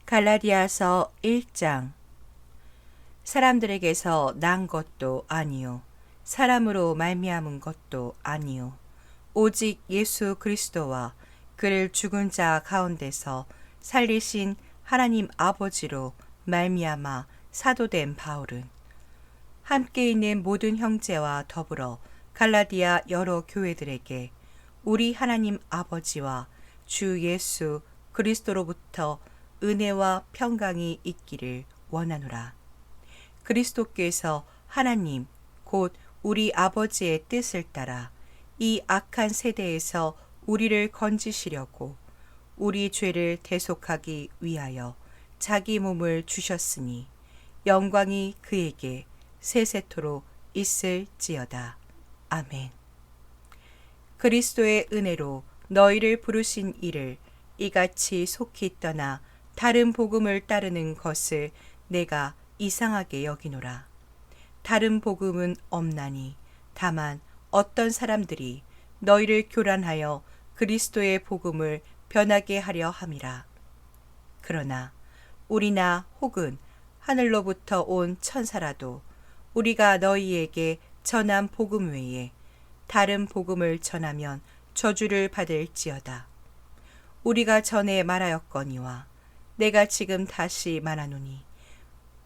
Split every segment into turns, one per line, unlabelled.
갈라디아서 1장. 사람들에게서 난 것도 아니요 사람으로 말미암은 것도 아니요 오직 예수 그리스도와 그를 죽은 자 가운데서 살리신 하나님 아버지로 말미암아 사도된 바울은 함께 있는 모든 형제와 더불어 갈라디아 여러 교회들에게 우리 하나님 아버지와 주 예수 그리스도로부터 은혜와 평강이 있기를 원하노라. 그리스도께서 하나님 곧 우리 아버지의 뜻을 따라 이 악한 세대에서 우리를 건지시려고 우리 죄를 대속하기 위하여 자기 몸을 주셨으니 영광이 그에게 세세토록 있을지어다. 아멘. 그리스도의 은혜로 너희를 부르신 이를 이같이 속히 떠나 다른 복음을 따르는 것을 내가 이상하게 여기노라. 다른 복음은 없나니 다만 어떤 사람들이 너희를 교란하여 그리스도의 복음을 변하게 하려 함이라. 그러나 우리나 혹은 하늘로부터 온 천사라도 우리가 너희에게 전한 복음 외에 다른 복음을 전하면 저주를 받을지어다. 우리가 전에 말하였거니와 내가 지금 다시 말하노니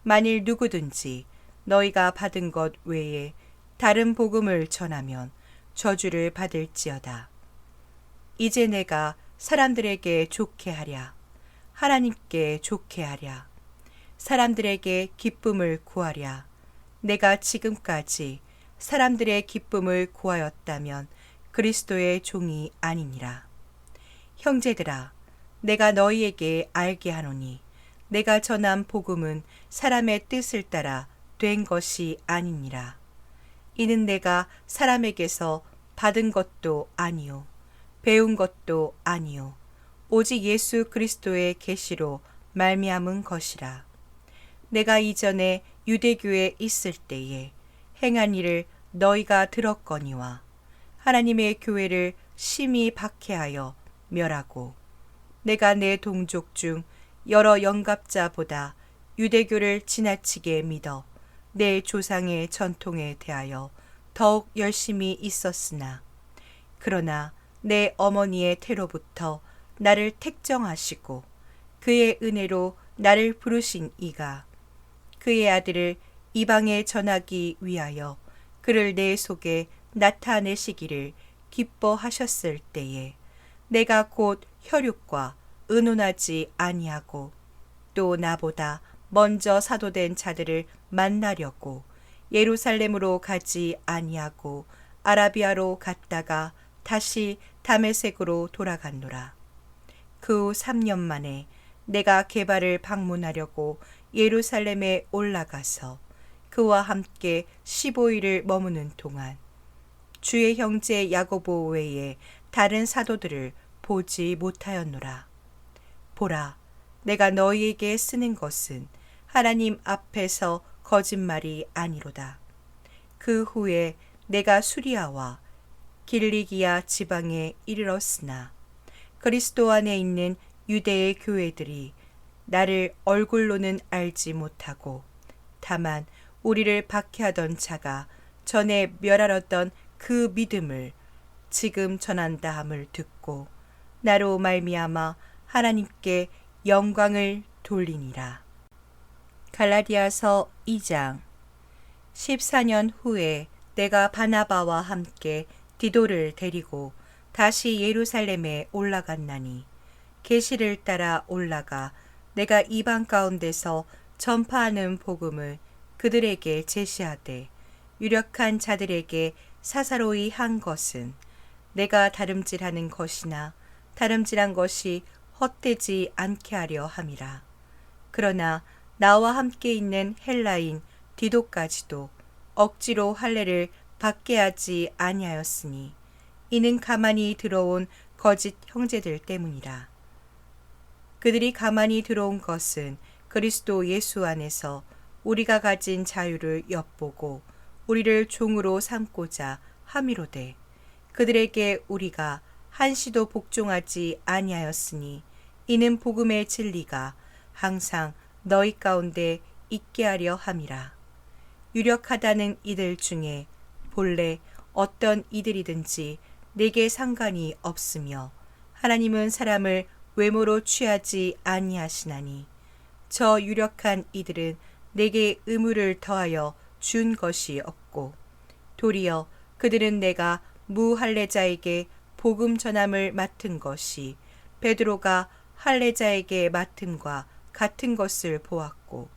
만일 누구든지 너희가 받은 것 외에 다른 복음을 전하면 저주를 받을지어다. 이제 내가 사람들에게 좋게 하랴, 하나님께 좋게 하랴, 사람들에게 기쁨을 구하랴. 내가 지금까지 사람들의 기쁨을 구하였다면 그리스도의 종이 아니니라. 형제들아, 내가 너희에게 알게 하노니 내가 전한 복음은 사람의 뜻을 따라 된 것이 아니니라. 이는 내가 사람에게서 받은 것도 아니요 배운 것도 아니요 오직 예수 그리스도의 계시로 말미암은 것이라. 내가 이전에 유대교에 있을 때에 행한 일을 너희가 들었거니와 하나님의 교회를 심히 박해하여 멸하고 내가 내 동족 중 여러 영갑자보다 유대교를 지나치게 믿어 내 조상의 전통에 대하여 더욱 열심히 있었으나 그러나 내 어머니의 태로부터 나를 택정하시고 그의 은혜로 나를 부르신 이가 그의 아들을 이방에 전하기 위하여 그를 내 속에 나타내시기를 기뻐하셨을 때에 내가 곧 혈육과 의논하지 아니하고 또 나보다 먼저 사도된 자들을 만나려고 예루살렘으로 가지 아니하고 아라비아로 갔다가 다시 다메섹으로 돌아갔노라. 그 후 3년 만에 내가 게바를 방문하려고 예루살렘에 올라가서 그와 함께 15일을 머무는 동안 주의 형제 야고보 외에 다른 사도들을 보지 못하였노라. 보라, 내가 너희에게 쓰는 것은 하나님 앞에서 거짓말이 아니로다. 그 후에 내가 수리아와 길리기아 지방에 이르렀으나 그리스도 안에 있는 유대의 교회들이 나를 얼굴로는 알지 못하고 다만 우리를 박해하던 자가 전에 멸하렀던 그 믿음을 지금 전한다 함을 듣고 나로 말미암아 하나님께 영광을 돌리니라. 갈라디아서 2장. 14년 후에 내가 바나바와 함께 디도를 데리고 다시 예루살렘에 올라갔나니 계시를 따라 올라가 내가 이방 가운데서 전파하는 복음을 그들에게 제시하되 유력한 자들에게 사사로이 한 것은 내가 다름질하는 것이나 다름질한 것이 헛되지 않게 하려 함이라. 그러나 나와 함께 있는 헬라인 디도까지도 억지로 할례를 받게 하지 아니하였으니 이는 가만히 들어온 거짓 형제들 때문이라. 그들이 가만히 들어온 것은 그리스도 예수 안에서 우리가 가진 자유를 엿보고 우리를 종으로 삼고자 함이로되 그들에게 우리가 한시도 복종하지 아니하였으니 이는 복음의 진리가 항상 너희 가운데 있게 하려 함이라. 유력하다는 이들 중에 본래 어떤 이들이든지 내게 상관이 없으며 하나님은 사람을 외모로 취하지 아니하시나니 저 유력한 이들은 내게 의무를 더하여 준 것이 없고 도리어 그들은 내가 무할례자에게 복음 전함을 맡은 것이 베드로가 할례자에게 맡음과 같은 것을 보았고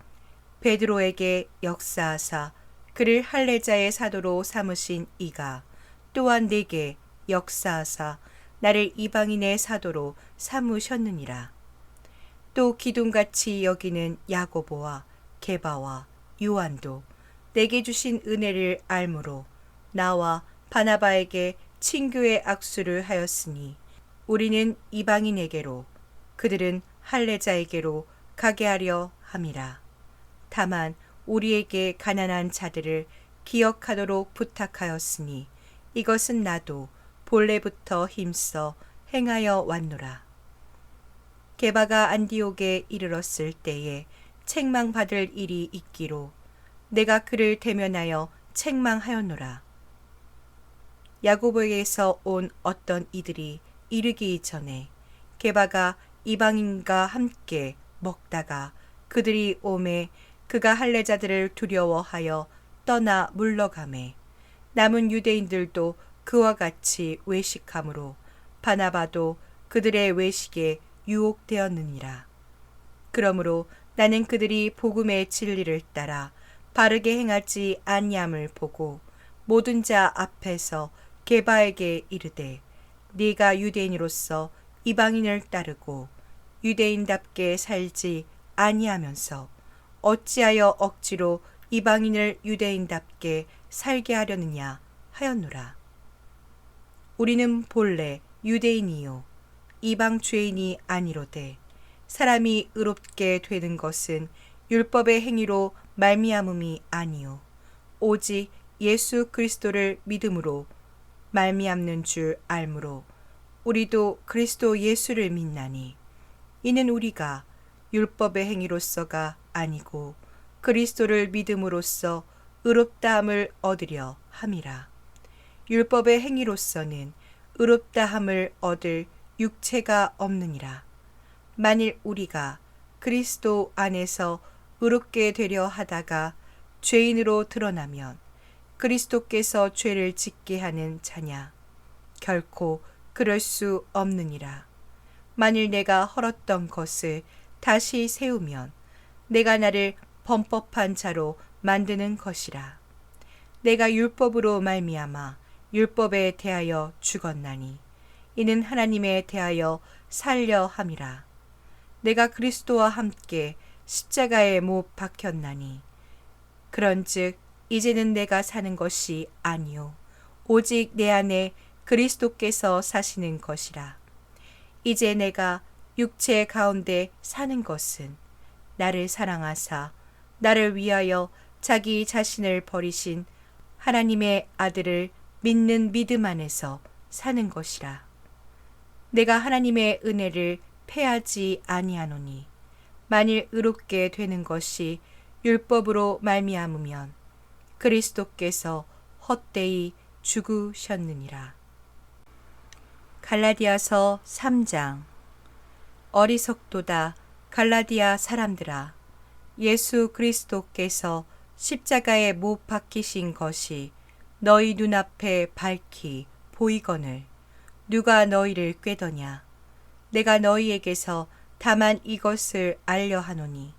베드로에게 역사하사 그를 할례자의 사도로 삼으신 이가 또한 내게 역사하사 나를 이방인의 사도로 삼으셨느니라. 또 기둥같이 여기는 야고보와 게바와 요한도 내게 주신 은혜를 알므로 나와 바나바에게 친교의 악수를 하였으니 우리는 이방인에게로 그들은 할례자에게로 가게 하려 함이라. 다만 우리에게 가난한 자들을 기억하도록 부탁하였으니 이것은 나도 본래부터 힘써 행하여 왔노라. 게바가 안디옥에 이르렀을 때에 책망받을 일이 있기로 내가 그를 대면하여 책망하였노라. 야고보에게서 온 어떤 이들이 이르기 전에 게바가 이방인과 함께 먹다가 그들이 오매 그가 할례자들을 두려워하여 떠나 물러가매 남은 유대인들도 그와 같이 외식하므로 바나바도 그들의 외식에 유혹되었느니라. 그러므로 나는 그들이 복음의 진리를 따라 바르게 행하지 아니함을 보고 모든 자 앞에서 게바에게 이르되 네가 유대인으로서 이방인을 따르고 유대인답게 살지 아니하면서 어찌하여 억지로 이방인을 유대인답게 살게 하려느냐 하였노라. 우리는 본래 유대인이요 이방 죄인이 아니로되 사람이 의롭게 되는 것은 율법의 행위로 말미암음이 아니요 오직 예수 그리스도를 믿음으로 말미암는 줄 알므로 우리도 그리스도 예수를 믿나니 이는 우리가 율법의 행위로서가 아니고 그리스도를 믿음으로써 의롭다함을 얻으려 함이라. 율법의 행위로서는 의롭다함을 얻을 육체가 없느니라. 만일 우리가 그리스도 안에서 의롭게 되려 하다가 죄인으로 드러나면 그리스도께서 죄를 짓게 하는 자냐? 결코 그럴 수 없느니라. 만일 내가 헐었던 것을 다시 세우면 내가 나를 범법한 자로 만드는 것이라. 내가 율법으로 말미암아 율법에 대하여 죽었나니 이는 하나님에 대하여 살려 함이라. 내가 그리스도와 함께 십자가에 못 박혔나니 그런즉 이제는 내가 사는 것이 아니요 오직 내 안에 그리스도께서 사시는 것이라. 이제 내가 육체 가운데 사는 것은 나를 사랑하사 나를 위하여 자기 자신을 버리신 하나님의 아들을 믿는 믿음 안에서 사는 것이라. 내가 하나님의 은혜를 패하지 아니하노니 만일 의롭게 되는 것이 율법으로 말미암으면 그리스도께서 헛되이 죽으셨느니라. 갈라디아서 3장. 어리석도다 갈라디아 사람들아, 예수 그리스도께서 십자가에 못 박히신 것이 너희 눈앞에 밝히 보이거늘 누가 너희를 꾀더냐. 내가 너희에게서 다만 이것을 알려 하노니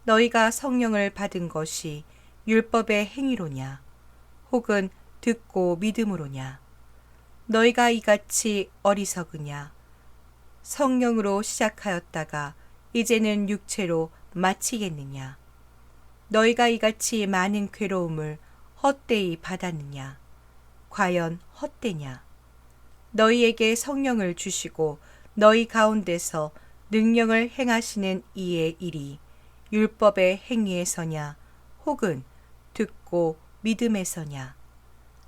너희가 성령을 받은 것이 율법의 행위로냐 혹은 듣고 믿음으로냐. 너희가 이같이 어리석으냐. 성령으로 시작하였다가 이제는 육체로 마치겠느냐. 너희가 이같이 많은 괴로움을 헛되이 받았느냐. 과연 헛되냐. 너희에게 성령을 주시고 너희 가운데서 능력을 행하시는 이의 일이 율법의 행위에서냐 혹은 듣고 믿음에서냐.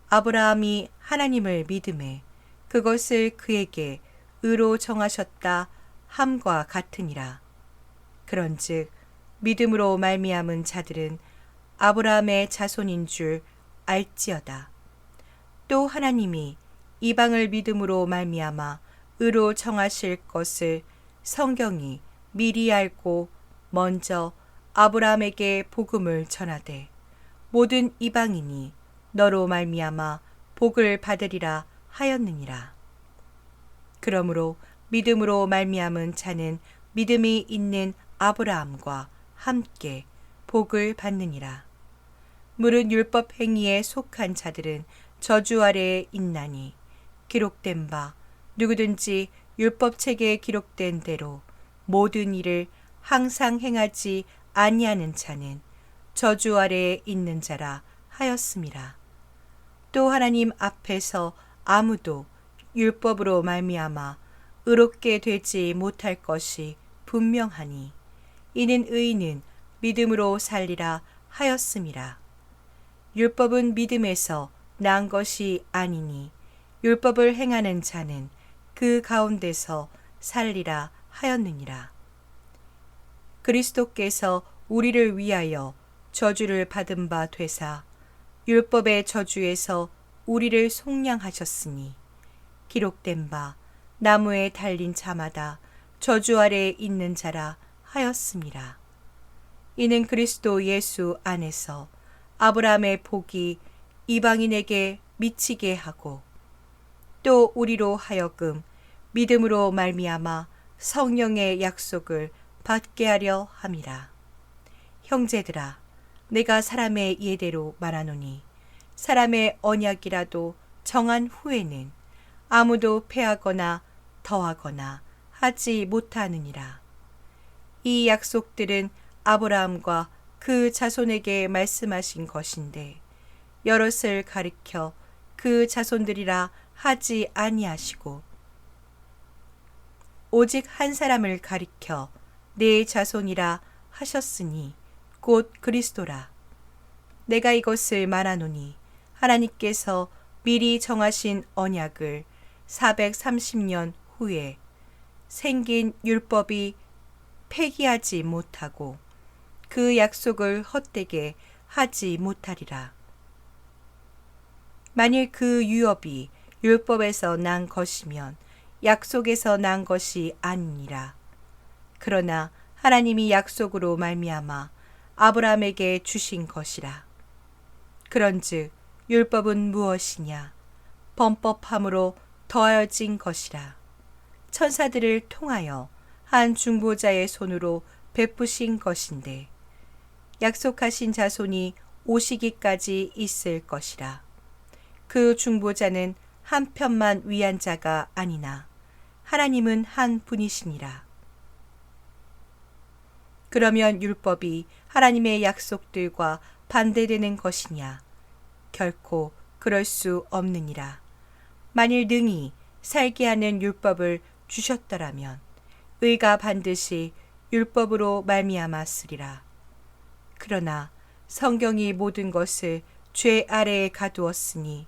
아브라함이 하나님을 믿음에 그것을 그에게 의로 정하셨다 함과 같으니라. 그런즉 믿음으로 말미암은 자들은 아브라함의 자손인 줄 알지어다. 또 하나님이 이방을 믿음으로 말미암아 의로 정하실 것을 성경이 미리 알고 먼저 아브라함에게 복음을 전하되 모든 이방인이 너로 말미암아 복을 받으리라 하였느니라. 그러므로 믿음으로 말미암은 자는 믿음이 있는 아브라함과 함께 복을 받느니라. 물은 율법 행위에 속한 자들은 저주 아래에 있나니 기록된 바 누구든지 율법책에 기록된 대로 모든 일을 항상 행하지 아니하는 자는 저주 아래에 있는 자라 하였음이라. 또 하나님 앞에서 아무도 율법으로 말미암아 의롭게 되지 못할 것이 분명하니 이는 의인은 믿음으로 살리라 하였음이라. 율법은 믿음에서 난 것이 아니니 율법을 행하는 자는 그 가운데서 살리라 하였느니라. 그리스도께서 우리를 위하여 저주를 받은 바 되사 율법의 저주에서 우리를 속량하셨으니 기록된 바 나무에 달린 자마다 저주 아래에 있는 자라 하였음이라. 이는 그리스도 예수 안에서 아브라함의 복이 이방인에게 미치게 하고 또 우리로 하여금 믿음으로 말미암아 성령의 약속을 받게 하려 함이라. 형제들아, 내가 사람의 예대로 말하노니 사람의 언약이라도 정한 후에는 아무도 패하거나 더하거나 하지 못하느니라. 이 약속들은 아브라함과 그 자손에게 말씀하신 것인데 여럿을 가리켜 그 자손들이라 하지 아니하시고 오직 한 사람을 가리켜 내 자손이라 하셨으니 곧 그리스도라. 내가 이것을 말하노니 하나님께서 미리 정하신 언약을 430년 후에 생긴 율법이 폐기하지 못하고 그 약속을 헛되게 하지 못하리라. 만일 그 유업이 율법에서 난 것이면 약속에서 난 것이 아니니라. 그러나 하나님이 약속으로 말미암아 아브라함에게 주신 것이라. 그런즉 율법은 무엇이냐? 범법함으로 더하여진 것이라. 천사들을 통하여 한 중보자의 손으로 베푸신 것인데 약속하신 자손이 오시기까지 있을 것이라. 그 중보자는 한 편만 위한 자가 아니나 하나님은 한 분이시니라. 그러면 율법이 하나님의 약속들과 반대되는 것이냐? 결코 그럴 수 없느니라. 만일 능히 살게 하는 율법을 주셨더라면 의가 반드시 율법으로 말미암았으리라. 그러나 성경이 모든 것을 죄 아래에 가두었으니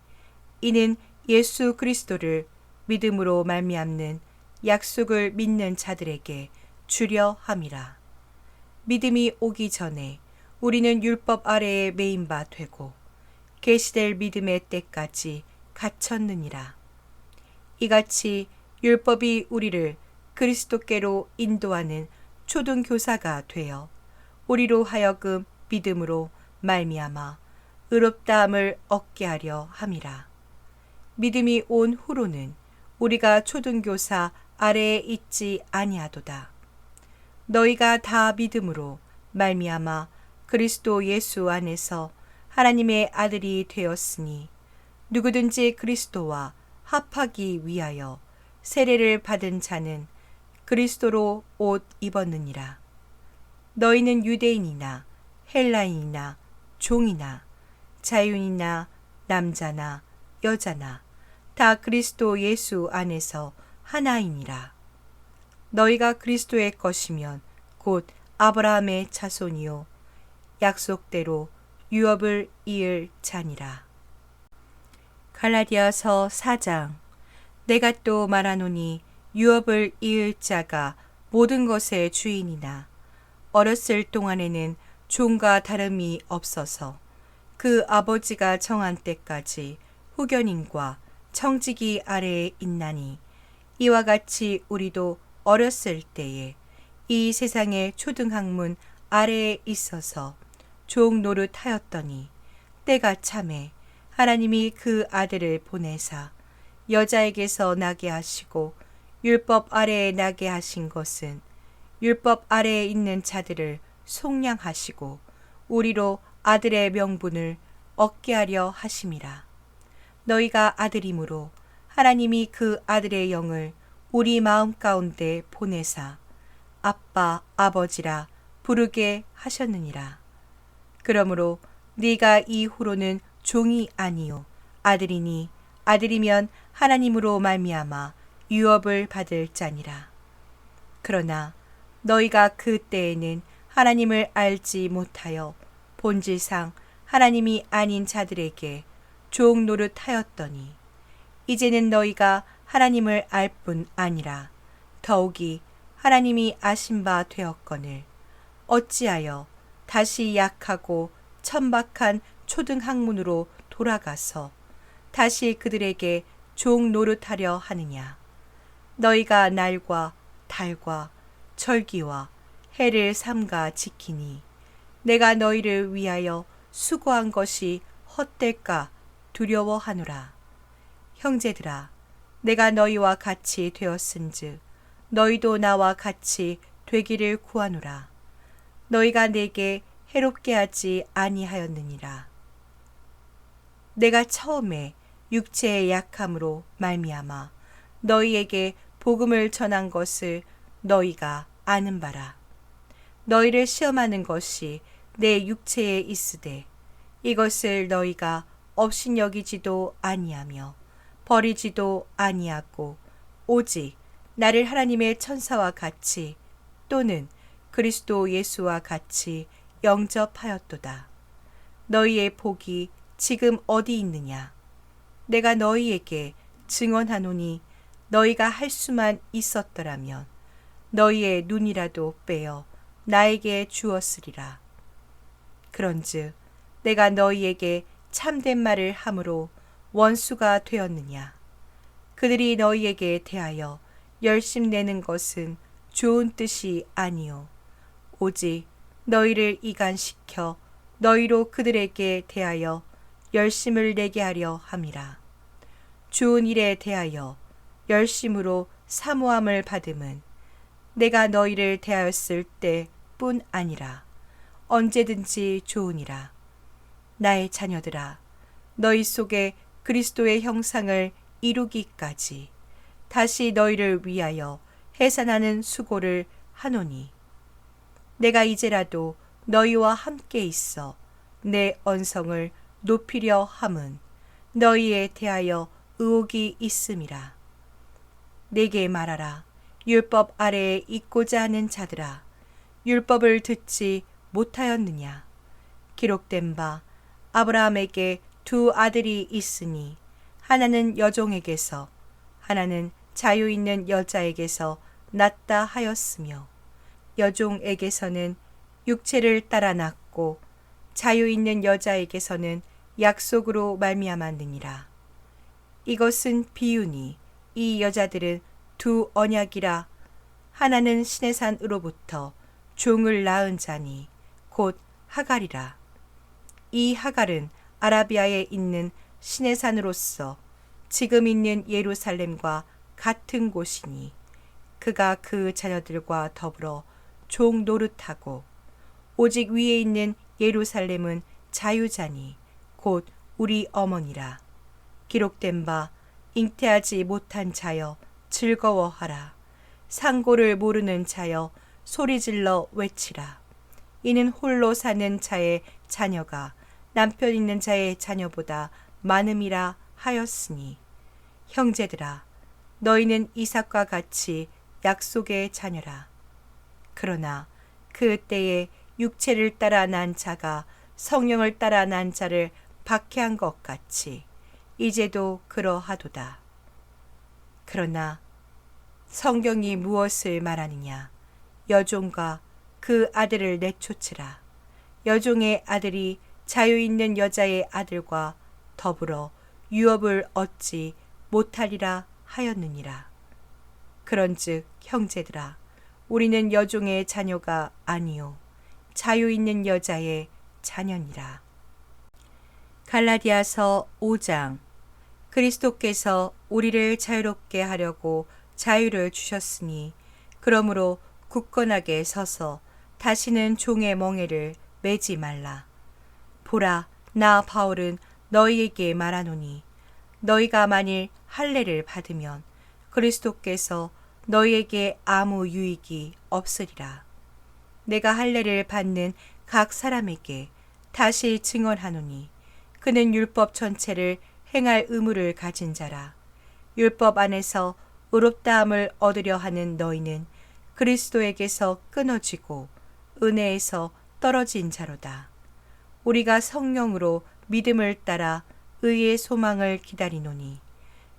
이는 예수 그리스도를 믿음으로 말미암는 약속을 믿는 자들에게 주려 함이라. 믿음이 오기 전에 우리는 율법 아래에 매인 바 되고 계시될 믿음의 때까지 갇혔느니라. 이같이 율법이 우리를 그리스도께로 인도하는 초등교사가 되어 우리로 하여금 믿음으로 말미암아 의롭다함을 얻게 하려 함이라. 믿음이 온 후로는 우리가 초등교사 아래에 있지 아니하도다. 너희가 다 믿음으로 말미암아 그리스도 예수 안에서 하나님의 아들이 되었으니 누구든지 그리스도와 합하기 위하여 세례를 받은 자는 그리스도로 옷 입었느니라. 너희는 유대인이나 헬라인이나 종이나 자유인이나 남자나 여자나 다 그리스도 예수 안에서 하나이니라. 너희가 그리스도의 것이면 곧 아브라함의 자손이요 약속대로 유업을 이을 자니라. 갈라디아서 4장. 내가 또 말하노니 유업을 이을 자가 모든 것의 주인이나 어렸을 동안에는 종과 다름이 없어서 그 아버지가 정한 때까지 후견인과 청지기 아래에 있나니 이와 같이 우리도 어렸을 때에 이 세상의 초등학문 아래에 있어서 종 노릇하였더니 때가 참에 하나님이 그 아들을 보내사 여자에게서 나게 하시고 율법 아래에 나게 하신 것은 율법 아래에 있는 자들을 속량하시고 우리로 아들의 명분을 얻게 하려 하심이라. 너희가 아들이므로 하나님이 그 아들의 영을 우리 마음 가운데 보내사 아빠 아버지라 부르게 하셨느니라. 그러므로 네가 이후로는 종이 아니요 아들이니 아들이면 하나님으로 말미암아 유업을 받을 자니라. 그러나 너희가 그 때에는 하나님을 알지 못하여 본질상 하나님이 아닌 자들에게 종 노릇하였더니 이제는 너희가 하나님을 알 뿐 아니라 더욱이 하나님이 아신 바 되었거늘 어찌하여 다시 약하고 천박한 초등학문으로 돌아가서 다시 그들에게 종 노릇하려 하느냐. 너희가 날과 달과 절기와 해를 삼가 지키니 내가 너희를 위하여 수고한 것이 헛될까 두려워하노라. 형제들아, 내가 너희와 같이 되었은즉 너희도 나와 같이 되기를 구하노라. 너희가 내게 해롭게 하지 아니하였느니라. 내가 처음에 육체의 약함으로 말미암아 너희에게 복음을 전한 것을 너희가 아는 바라. 너희를 시험하는 것이 내 육체에 있으되 이것을 너희가 업신여기지도 아니하며 버리지도 아니하고 오직 나를 하나님의 천사와 같이 또는 그리스도 예수와 같이 영접하였도다. 너희의 복이 지금 어디 있느냐? 내가 너희에게 증언하노니 너희가 할 수만 있었더라면 너희의 눈이라도 빼어 나에게 주었으리라. 그런즉 내가 너희에게 참된 말을 함으로 원수가 되었느냐? 그들이 너희에게 대하여 열심내는 것은 좋은 뜻이 아니요 오직 너희를 이간시켜 너희로 그들에게 대하여 열심을 내게 하려 함이라. 좋은 일에 대하여 열심으로 사모함을 받음은 내가 너희를 대하였을 때뿐 아니라 언제든지 좋으니라. 나의 자녀들아, 너희 속에 그리스도의 형상을 이루기까지 다시 너희를 위하여 해산하는 수고를 하노니 내가 이제라도 너희와 함께 있어 내 언성을 높이려 함은 너희에 대하여 의혹이 있음이라. 내게 말하라. 율법 아래에 있고자 하는 자들아, 율법을 듣지 못하였느냐? 기록된 바 아브라함에게 두 아들이 있으니 하나는 여종에게서 하나는 자유 있는 여자에게서 낳다 하였으며 여종에게서는 육체를 따라 낳고 자유 있는 여자에게서는 약속으로 말미암았느니라. 이것은 비유니 이 여자들은 두 언약이라. 하나는 시내산으로부터 종을 낳은 자니 곧 하갈이라. 이 하갈은 아라비아에 있는 시내산으로서 지금 있는 예루살렘과 같은 곳이니 그가 그 자녀들과 더불어 종 노릇하고 오직 위에 있는 예루살렘은 자유자니 곧 우리 어머니라. 기록된 바 잉태하지 못한 자여 즐거워하라. 상고를 모르는 자여 소리질러 외치라. 이는 홀로 사는 자의 자녀가 남편 있는 자의 자녀보다 많음이라 하였으니 형제들아, 너희는 이삭과 같이 약속의 자녀라. 그러나 그 때에 육체를 따라 난 자가 성령을 따라 난 자를 박해한 것 같이 이제도 그러하도다. 그러나 성경이 무엇을 말하느냐? 여종과 그 아들을 내쫓으라. 여종의 아들이 자유 있는 여자의 아들과 더불어 유업을 얻지 못하리라 하였느니라. 그런즉 형제들아, 우리는 여종의 자녀가 아니요 자유 있는 여자의 자녀니라. 갈라디아서 5장. 그리스도께서 우리를 자유롭게 하려고 자유를 주셨으니 그러므로 굳건하게 서서 다시는 종의 멍에를 매지 말라. 보라, 나 바울은 너희에게 말하노니 너희가 만일 할례를 받으면 그리스도께서 너희에게 아무 유익이 없으리라. 내가 할례를 받는 각 사람에게 다시 증언하노니 그는 율법 전체를 행할 의무를 가진 자라. 율법 안에서 의롭다함을 얻으려 하는 너희는 그리스도에게서 끊어지고 은혜에서 떨어진 자로다. 우리가 성령으로 믿음을 따라 의의 소망을 기다리노니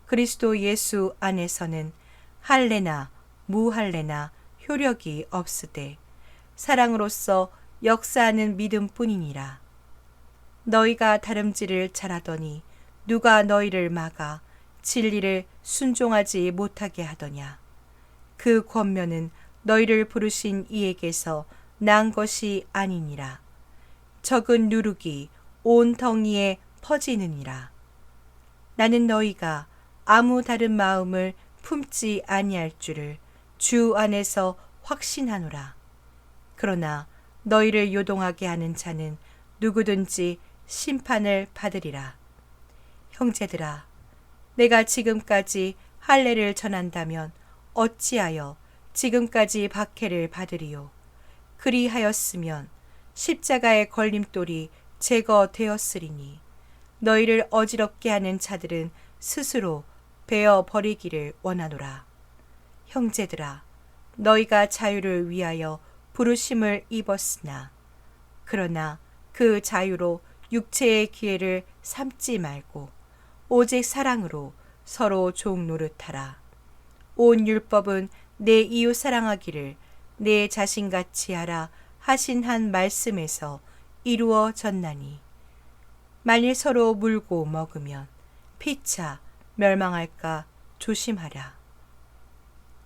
그리스도 예수 안에서는 할례나 무할례나 효력이 없으되 사랑으로서 역사하는 믿음뿐이니라. 너희가 다름질을 잘하더니 누가 너희를 막아 진리를 순종하지 못하게 하더냐. 그 권면은 너희를 부르신 이에게서 난 것이 아니니라. 적은 누룩이 온 덩이에 퍼지느니라. 나는 너희가 아무 다른 마음을 품지 아니할 줄을 주 안에서 확신하노라. 그러나 너희를 요동하게 하는 자는 누구든지 심판을 받으리라. 형제들아, 내가 지금까지 할례를 전한다면 어찌하여 지금까지 박해를 받으리요. 그리하였으면 십자가의 걸림돌이 제거되었으리니 너희를 어지럽게 하는 자들은 스스로 베어 버리기를 원하노라. 형제들아, 너희가 자유를 위하여 부르심을 입었으나 그러나 그 자유로 육체의 기회를 삼지 말고 오직 사랑으로 서로 종 노릇하라. 온 율법은 내 이웃 사랑하기를 내 자신같이 하라 하신 한 말씀에서 이루어졌나니 만일 서로 물고 먹으면 피차 멸망할까 조심하라.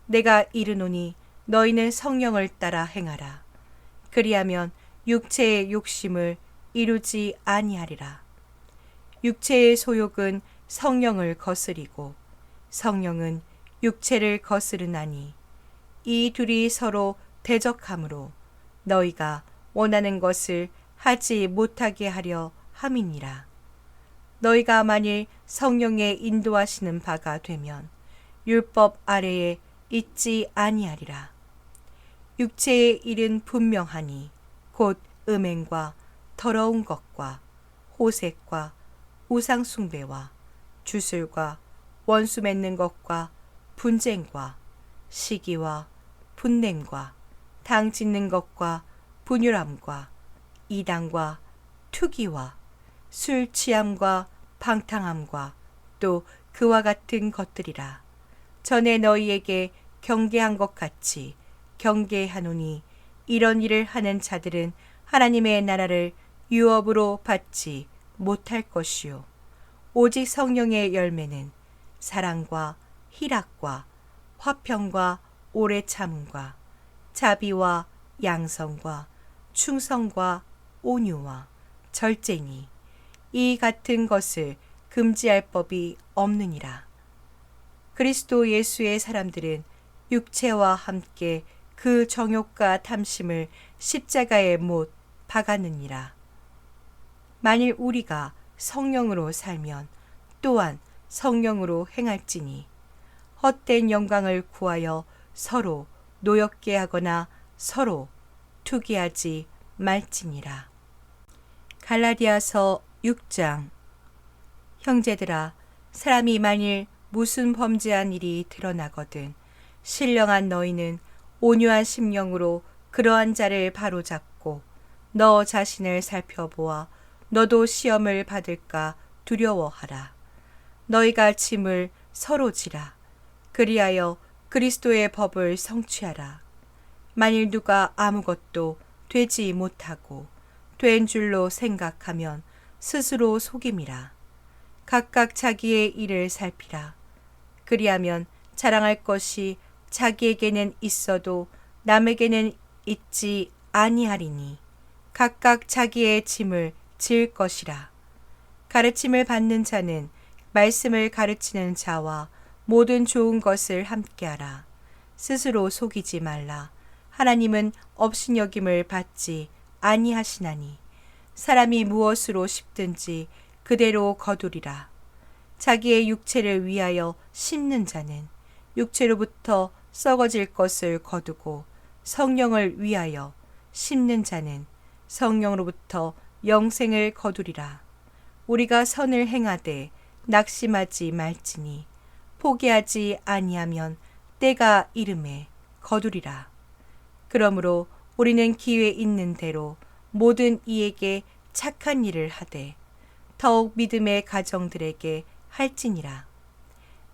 내가 이르노니 너희는 성령을 따라 행하라. 그리하면 육체의 욕심을 이루지 아니하리라. 육체의 소욕은 성령을 거스리고 성령은 육체를 거스르나니 이 둘이 서로 대적하므로 너희가 원하는 것을 하지 못하게 하려 함이니라. 너희가 만일 성령의 인도하시는 바가 되면 율법 아래에 있지 아니하리라. 육체의 일은 분명하니 곧 음행과 더러운 것과 호색과 우상 숭배와 주술과 원수 맺는 것과 분쟁과 시기와 분냄과 당 짓는 것과 분율함과 이단과 투기와 술 취함과 방탕함과 또 그와 같은 것들이라. 전에 너희에게 경계한 것 같이 경계하노니 이런 일을 하는 자들은 하나님의 나라를 유업으로 받지 못할 것이요 오직 성령의 열매는 사랑과 희락과 화평과 오래 참음과 자비와 양성과 충성과 온유와 절제니 이 같은 것을 금지할 법이 없느니라. 그리스도 예수의 사람들은 육체와 함께 그 정욕과 탐심을 십자가에 못 박았느니라. 만일 우리가 성령으로 살면 또한 성령으로 행할지니 헛된 영광을 구하여 서로 노엽게 하거나 서로 투기하지 말지니라. 갈라디아서 6장. 형제들아, 사람이 만일 무슨 범죄한 일이 드러나거든 신령한 너희는 온유한 심령으로 그러한 자를 바로잡고 너 자신을 살펴보아 너도 시험을 받을까 두려워하라. 너희가 짐을 서로 지라. 그리하여 그리스도의 법을 성취하라. 만일 누가 아무것도 되지 못하고 된 줄로 생각하면 스스로 속임이라. 각각 자기의 일을 살피라. 그리하면 자랑할 것이 자기에게는 있어도 남에게는 있지 아니하리니 각각 자기의 짐을 질 것이라. 가르침을 받는 자는 말씀을 가르치는 자와 모든 좋은 것을 함께하라. 스스로 속이지 말라. 하나님은 업신여김을 받지 아니하시나니 사람이 무엇으로 심든지 그대로 거두리라. 자기의 육체를 위하여 심는 자는 육체로부터 썩어질 것을 거두고 성령을 위하여 심는 자는 성령으로부터 영생을 거두리라. 우리가 선을 행하되 낙심하지 말지니 포기하지 아니하면 때가 이름에 거두리라. 그러므로 우리는 기회 있는 대로 모든 이에게 착한 일을 하되 더욱 믿음의 가정들에게 할지니라.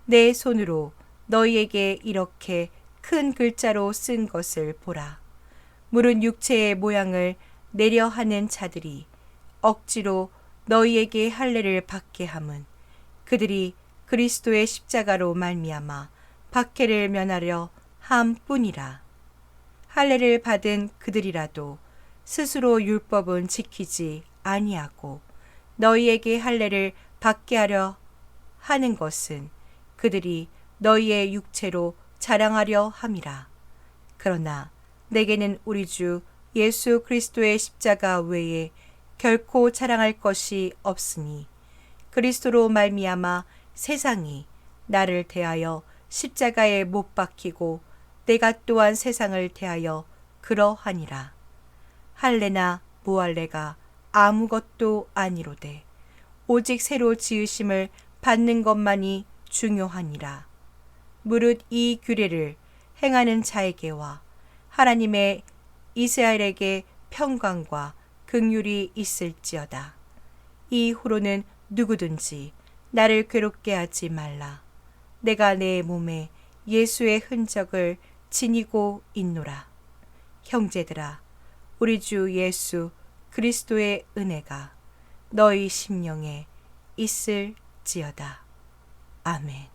내 손으로 너희에게 이렇게 큰 글자로 쓴 것을 보라. 물은 육체의 모양을 내려 하는 자들이 억지로 너희에게 할례를 받게 함은 그들이 그리스도의 십자가로 말미암아 박해를 면하려 함뿐이라. 할례를 받은 그들이라도 스스로 율법은 지키지 아니하고 너희에게 할례를 받게 하려 하는 것은 그들이 너희의 육체로 자랑하려 함이라. 그러나 내게는 우리 주 예수 그리스도의 십자가 외에 결코 자랑할 것이 없으니 그리스도로 말미암아 세상이 나를 대하여 십자가에 못 박히고 내가 또한 세상을 대하여 그러하니라. 할례나 무할례가 아무것도 아니로되 오직 새로 지으심을 받는 것만이 중요하니라. 무릇 이 규례를 행하는 자에게와 하나님의 이스라엘에게 평강과 긍휼이 있을지어다. 이후로는 누구든지 나를 괴롭게 하지 말라. 내가 내 몸에 예수의 흔적을 지니고 있노라. 형제들아, 우리 주 예수 그리스도의 은혜가 너희 심령에 있을지어다. 아멘.